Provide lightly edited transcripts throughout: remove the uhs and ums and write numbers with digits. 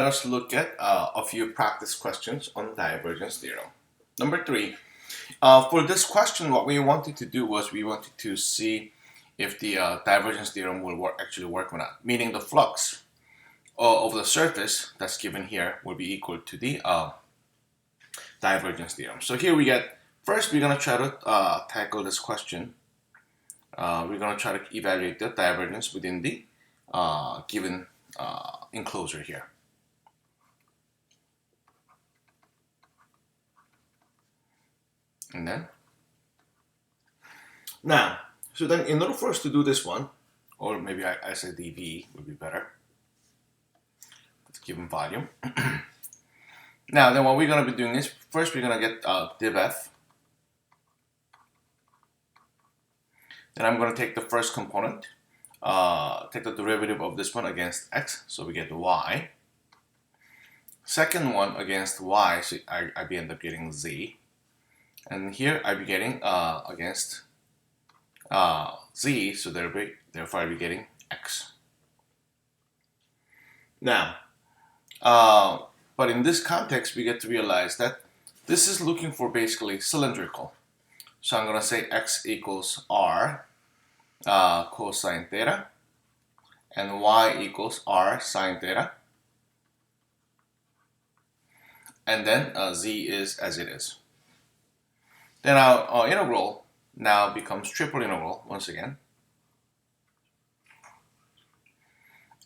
Let us look at a few practice questions on divergence theorem. Number 3, for this question, what we wanted to do was we wanted to see if the divergence theorem will actually work or not, meaning the flux of the surface that's given here will be equal to the divergence theorem. So here we get, first we're going to try to tackle this question. We're going to try to evaluate the divergence within the given enclosure here. And then, now, so then in order for us to do this one, or maybe I say dV would be better, it's given volume. Now, then what we're going to be doing is, first we're going to get div f. Then I'm going to take the first component, take the derivative of this one against x, so we get y. Second one against y, so I end up getting z. And here I'll be getting against z, so therefore I'll be getting x. Now, but in this context, we get to realize that this is looking for basically cylindrical. So I'm going to say x equals r cosine theta, and y equals r sine theta, and then z is as it is. Then our integral now becomes triple integral once again.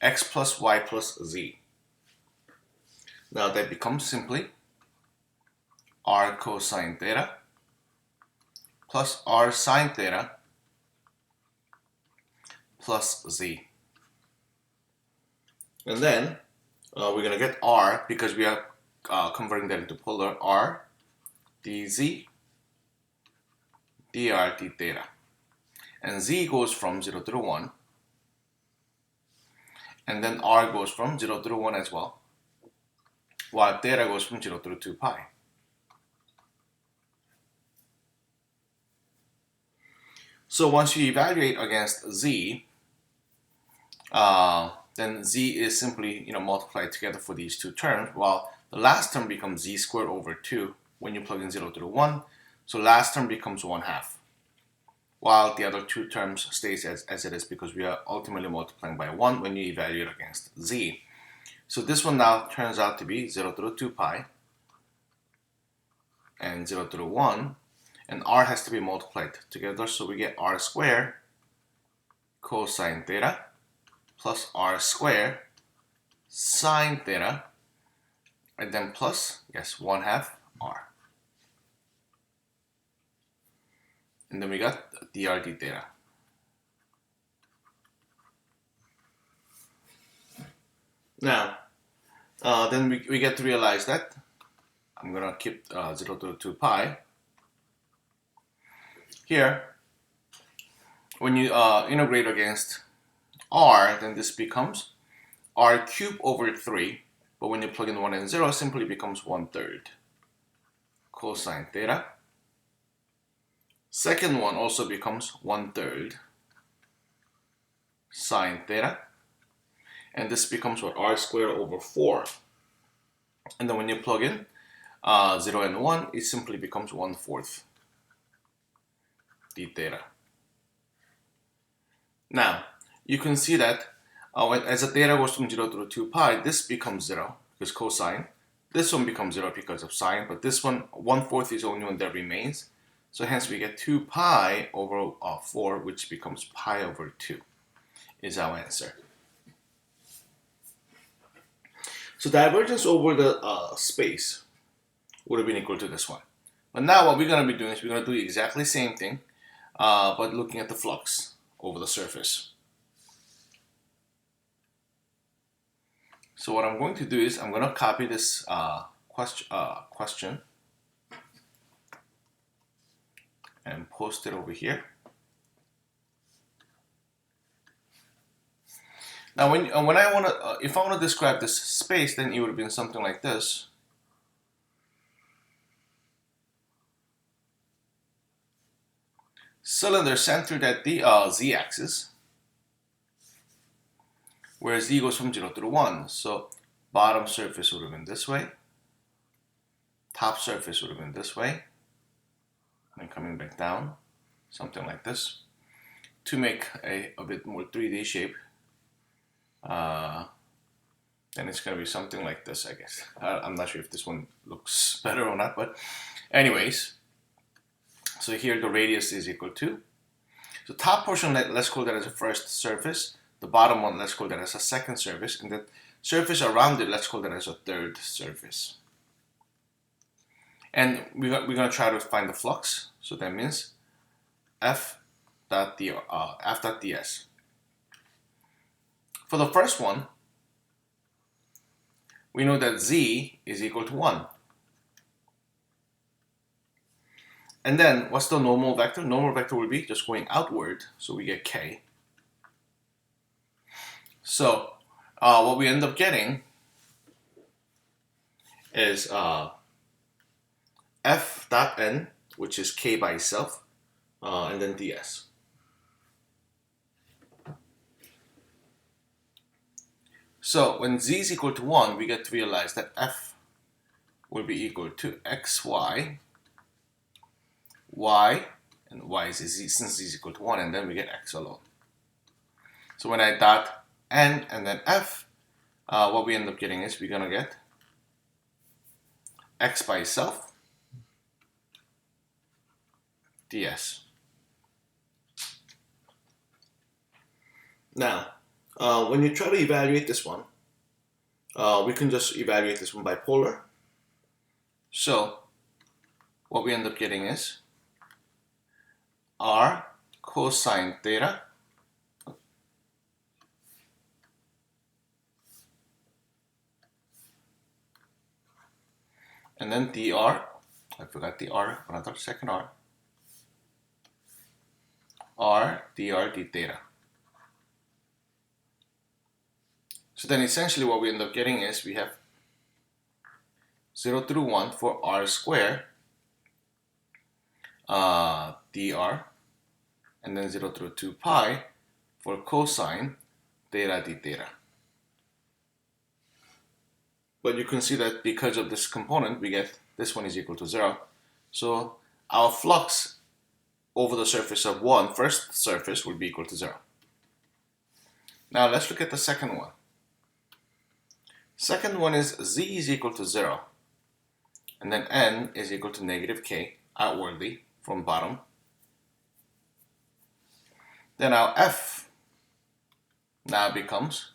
X plus y plus z. Now that becomes simply r cosine theta plus r sine theta plus z. And then we're going to get r, because we are converting that into polar, r dz dr d theta, and z goes from 0 to 1, and then r goes from 0 to 1 as well, while theta goes from 0 to 2 pi. So once you evaluate against z, then z is simply multiplied together for these two terms, while the last term becomes z squared over 2 when you plug in 0 to 1. So last term becomes 1/2, while the other two terms stays as it is, because we are ultimately multiplying by 1 when you evaluate against z. So this one now turns out to be 0 to 2 pi and 0 to 1, and r has to be multiplied together, so we get r squared cosine theta plus r squared sine theta, and then plus, yes, 1/2 r. And then we got dr d theta. Now, then we get to realize that I'm going to keep 0 to 2 pi. Here, when you integrate against r, then this becomes r cubed over 3. But when you plug in 1 and 0, it simply becomes 1/3 cosine theta. Second one also becomes 1/3 sine theta, and this becomes what, r squared over 4. And then when you plug in 0 and 1, it simply becomes 1/4 d theta. Now you can see that as the theta goes from 0 to 2 pi, this becomes 0 because cosine. This one becomes 0 because of sine, but this one 1/4 is the only one that remains. So hence we get 2 pi over 4, which becomes pi over 2 is our answer. So divergence over the space would have been equal to this one. But now what we're going to be doing is we're going to do exactly the same thing, but looking at the flux over the surface. So what I'm going to do is I'm going to copy this question and post it over here. Now, when I want to, if I want to describe this space, then it would have been something like this. Cylinder centered at the z-axis, where z goes from 0 to 1. So bottom surface would have been this way, top surface would have been this way, and coming back down, something like this. To make a bit more 3D shape, then it's going to be something like this, I guess. I'm not sure if this one looks better or not, but anyways, so here the radius is equal to, so top portion, let's call that as a first surface, the bottom one, let's call that as a second surface, and the surface around it, let's call that as a third surface. And we're going to try to find the flux, so that means F dot ds. For the first one, we know that z is equal to 1. And then, what's the normal vector? Normal vector will be just going outward, so we get k. So, what we end up getting is f dot n, which is k by itself, and then ds. So when z is equal to 1, we get to realize that f will be equal to xy, y, and y is z, since z is equal to 1, and then we get x alone. So when I dot n and then f, what we end up getting is we're going to get x by itself, ds. Now, when you try to evaluate this one, we can just evaluate this one bipolar. So, what we end up getting is r cosine theta and then dr, I forgot the r, another second r dr d theta. So then essentially what we end up getting is we have 0 through 1 for r squared dr, and then 0 through 2 pi for cosine theta d theta. But you can see that because of this component, we get this one is equal to 0. So our flux over the surface of first surface will be equal to 0. Now let's look at the second one. Second one is z is equal to 0, and then n is equal to negative k outwardly from bottom. Then our f now becomes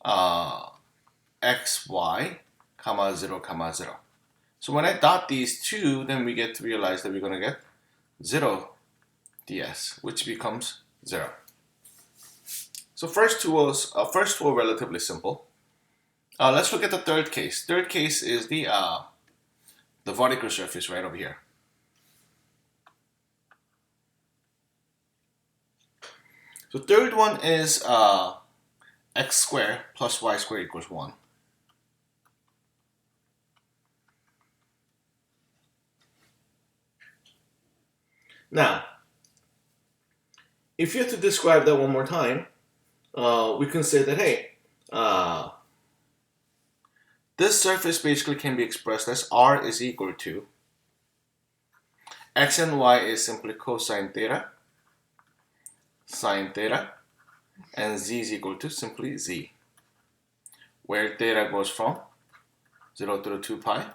xy, comma 0, comma 0. So when I dot these two, then we get to realize that we're going to get 0 ds, which becomes 0. So first two are relatively simple. Let's look at the third case. Third case is the vertical surface right over here. So third one is x squared plus y squared equals 1. Now, if you have to describe that one more time, we can say that, hey, this surface basically can be expressed as r is equal to x and y is simply cosine theta, sine theta, and z is equal to simply z, where theta goes from 0 through 2 pi,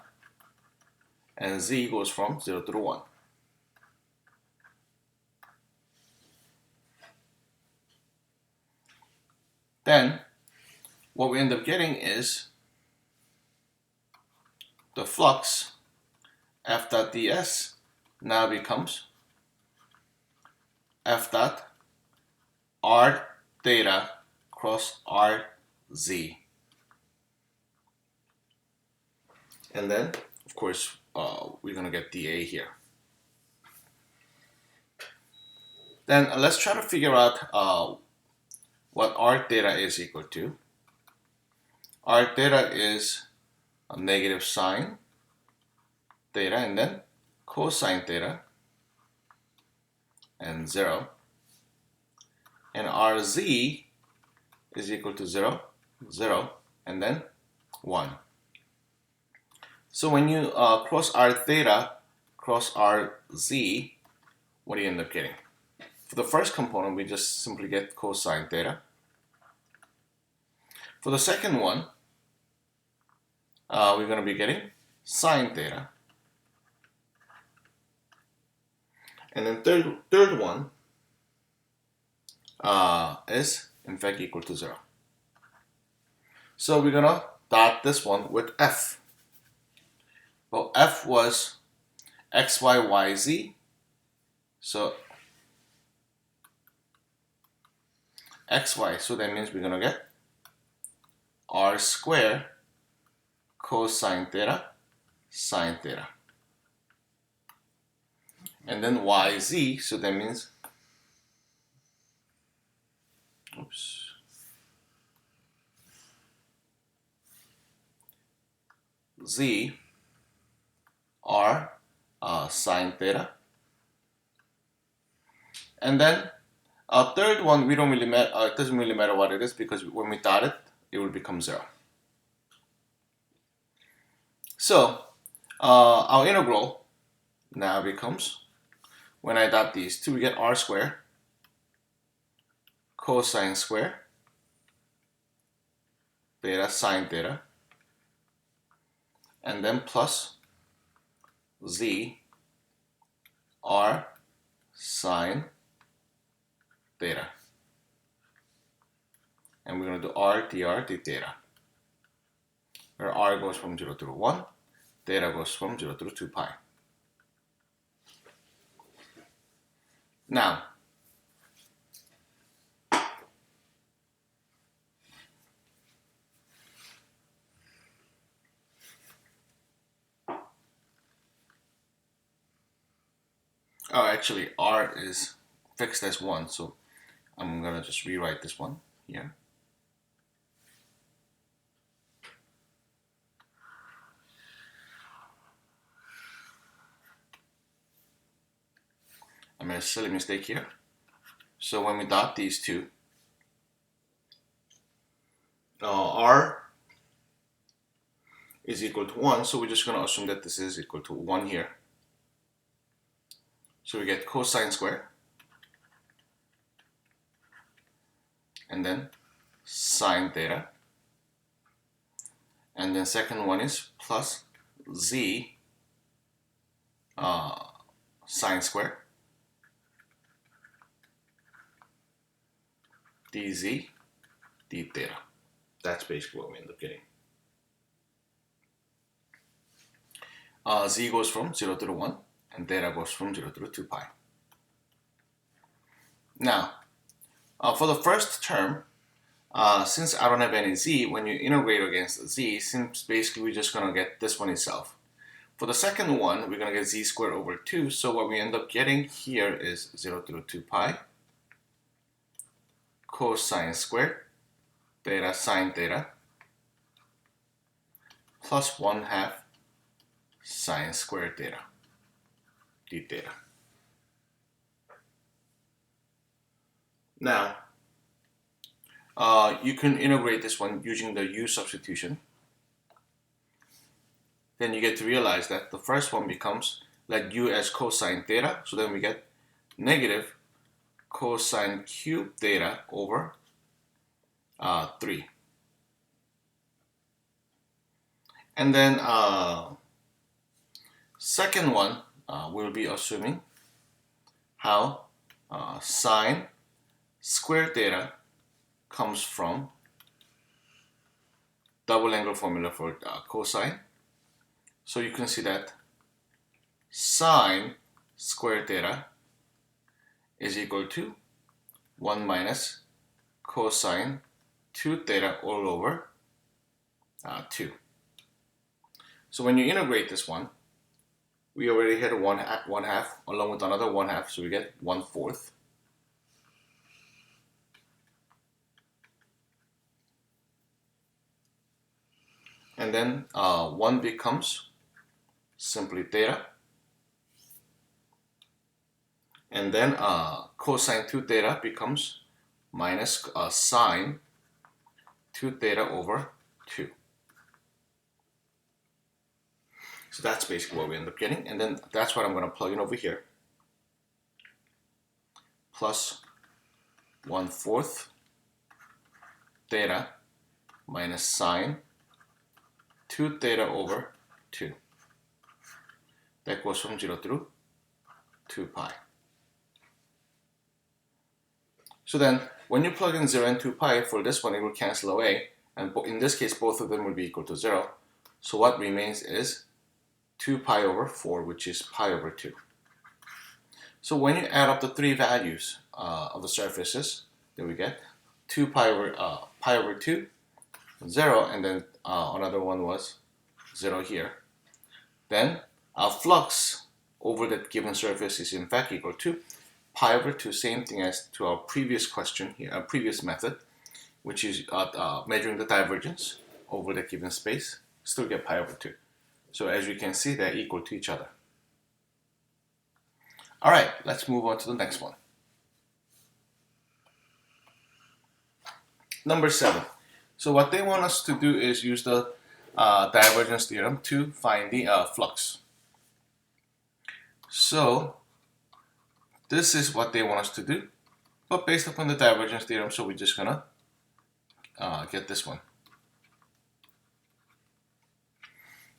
and z goes from 0 through 1. Then, what we end up getting is the flux f dot ds now becomes f dot r theta cross r z. And then, of course, we're going to get dA here. Then let's try to figure out what r theta is equal to. R theta is a negative sine theta and then cosine theta and 0. And rz is equal to 0, 0, and then 1. So when you cross r theta, cross r z, what do you end up getting? For the first component, we just simply get cosine theta. For the second one, we're going to be getting sine theta. And then third one is in fact equal to 0. So we're going to dot this one with f. Well, f was x, y, y, z. So x, y. So that means we're going to get r squared cosine theta sine theta. And then y, z. So that means z r sine theta. And then third one, we don't really matter. It doesn't really matter what it is because when we dot it, it will become 0. So our integral now becomes, when I dot these two, we get r squared cosine squared theta sine theta, and then plus z r sine theta. And we're going to do r dr d theta, where r goes from 0 through 1, theta goes from 0 through 2 pi. Now, actually r is fixed as 1, so I'm going to just rewrite this one here. I made a silly mistake here. So when we dot these two, r is equal to 1, so we're just going to assume that this is equal to 1 here. So we get cosine squared, and then sine theta, and then second one is plus z sine squared dz d theta. That's basically what we end up getting. Z goes from 0 through 1, and theta goes from 0 through 2 pi. Now, for the first term, since I don't have any z, when you integrate against z, since basically we're just going to get this one itself. For the second one, we're going to get z squared over 2, so what we end up getting here is 0 through 2 pi cosine squared theta sine theta plus 1/2 sine squared theta d theta. Now, you can integrate this one using the u substitution. Then you get to realize that the first one becomes like u as cosine theta, so then we get negative cosine cube theta over 3. And then second one, we'll be assuming how sine squared theta comes from double angle formula for cosine. So you can see that sine squared theta is equal to 1 minus cosine 2 theta all over 2. So when you integrate this one, we already had 1/2 along with another 1/2, so we get 1/4. And then 1 becomes simply theta. And then cosine 2 theta becomes minus sine 2 theta over 2. So that's basically what we end up getting, and then that's what I'm going to plug in over here. Plus 1/4 theta minus sine 2 theta over 2. That goes from 0 through 2 pi. So then, when you plug in 0 and 2 pi, for this one it will cancel away, and in this case both of them will be equal to 0. So what remains is 2 pi over 4, which is pi over 2. So when you add up the three values of the surfaces, then we get 2 pi over 2, 0, and then another one was 0 here. Then our flux over that given surface is in fact equal to pi over 2, same thing as to our previous question here, our previous method, which is measuring the divergence over the given space, still get pi over 2. So as you can see, they're equal to each other. All right, let's move on to the next one. Number 7. So what they want us to do is use the divergence theorem to find the flux. So this is what they want us to do, but based upon the divergence theorem, so we're just gonna get this one.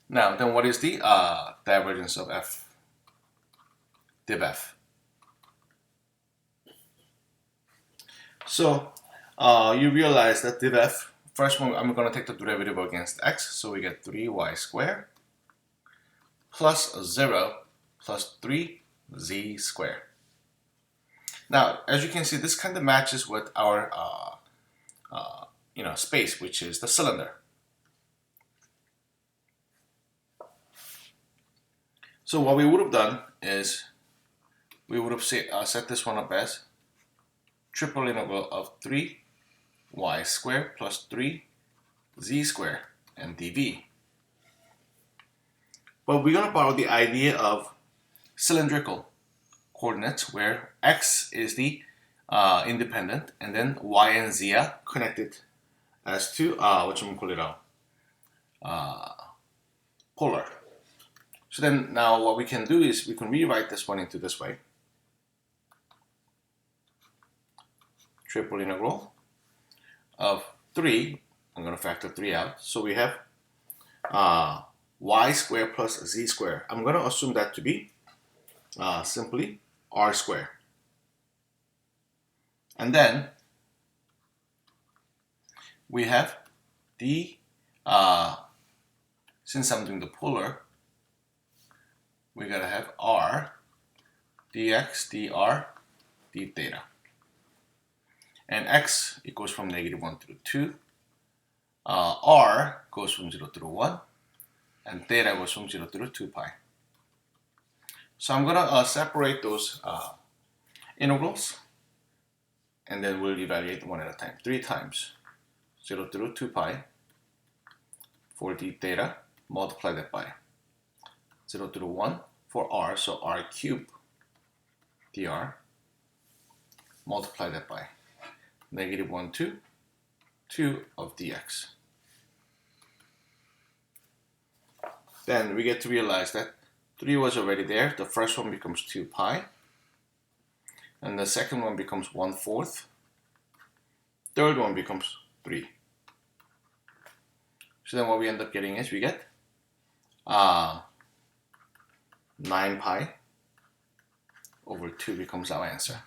Now, then what is the divergence of f? Div f. So you realize that div f, first one I'm going to take the derivative against x, so we get 3y squared plus 0 plus 3z squared. Now, as you can see, this kind of matches with our space, which is the cylinder. So what we would have done is we would have set this one up as triple integral of 3y squared plus 3z squared and dv. But we're going to borrow the idea of cylindrical coordinates where x is the independent and then y and z are connected as to polar. So then now what we can do is we can rewrite this one into this way. Triple integral of 3, I'm going to factor 3 out, so we have y squared plus z squared. I'm going to assume that to be simply r squared. And then we have the, since I'm doing the polar, we gotta have r dx dr d theta. And x equals from -1 through 2. R goes from 0 through 1. And theta goes from 0 through 2 pi. So I'm gonna separate those integrals, and then we'll evaluate one at a time. 3 times 0 through 2 pi for d theta, multiply that by 0 through 1 for r, so r cubed dr, multiply that by -1 to 2 of dx. Then we get to realize that 3 was already there. The first one becomes 2 pi, and the second one becomes 1/4. Third one becomes 3. So then what we end up getting is we get 9 pi over 2 becomes our answer.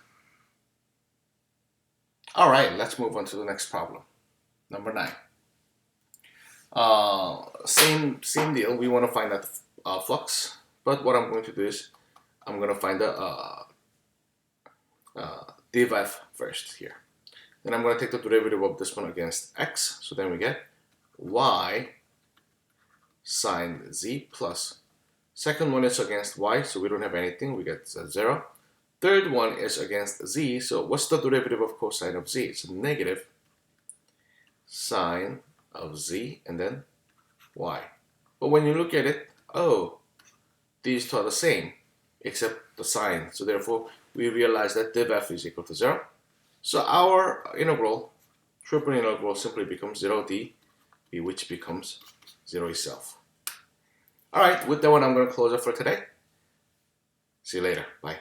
All right, let's move on to the next problem. Number 9. Same deal. We want to find out the flux, but what I'm going to do is I'm going to find the div f first here. Then I'm going to take the derivative of this one against x, so then we get y sine z plus. Second one is against y, so we don't have anything, we get 0. Third one is against z, so what's the derivative of cosine of z? It's negative sine of z and then y. But when you look at it, oh, these two are the same except the sign, so therefore we realize that div f is equal to 0. So our integral, triple integral, simply becomes 0 d, which becomes 0 itself. All right, with that one, I'm going to close it for today. See you later. Bye.